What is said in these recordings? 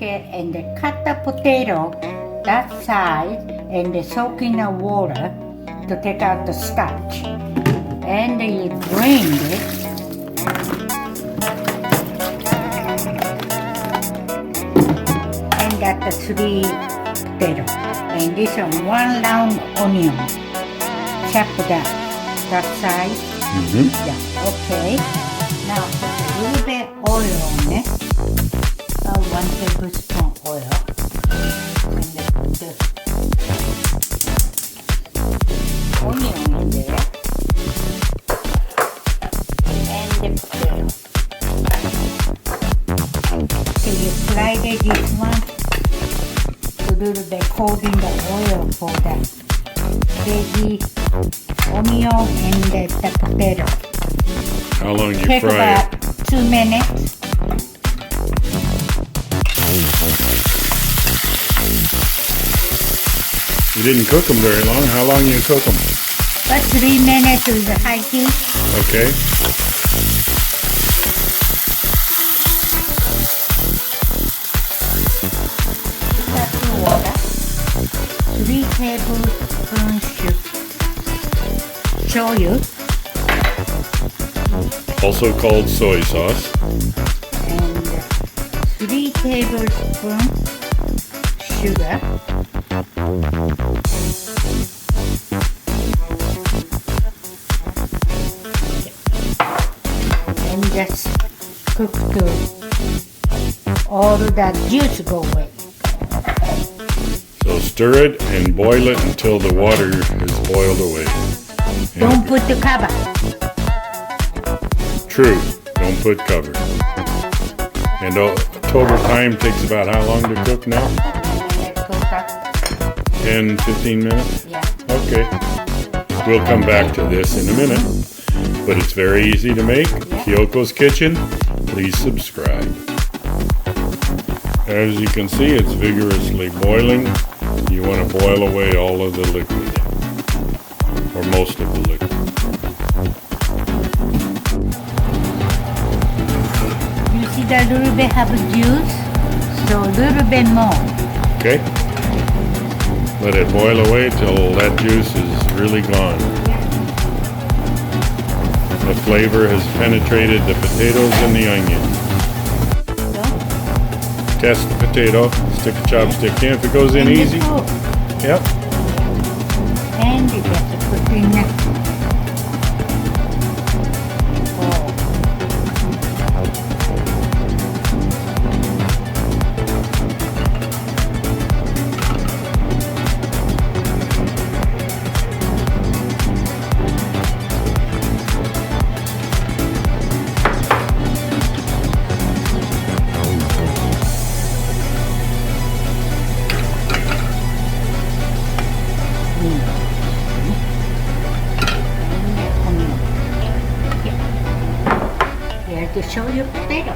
it and cut the potato that side and soak in the water to take out the starch. And you drain it. And got the 3 potato. And this is 1 round onion. Chop that side. Yeah, okay. Now put a little bit oil on it. 1 tablespoon oil. And then put the onion in there. And the potato. Okay, you slide this one a little bit cold in the oil for the veggie, onion, and the potato. How long you Take fry about it? 2 minutes. You didn't cook them very long. How long you cook them? About 3 minutes with the high heat. Okay. Put the water. 3 tablespoons shoyu. Also called soy sauce. And 3 tablespoons sugar. And just cook till all that juice go away. So stir it and boil it until the water is boiled away. Don't put the cover. True. Don't put cover. And total time takes about how long to cook now? 10, 15 minutes? Yeah. Okay. We'll come back to this in a minute. But it's very easy to make. Kiyoko's Kitchen. Please subscribe. As you can see, it's vigorously boiling. You want to boil away all of the liquid. Or most of the liquid. You see that little bit have juice? So a little bit more. Okay? Let it boil away till that juice is really gone. The flavor has penetrated the potatoes and the onion. Test the potato, stick a chopstick in. If it goes in easy, yep. And you get to put in the to show you potato.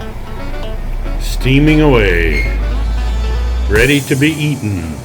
Steaming away, ready to be eaten.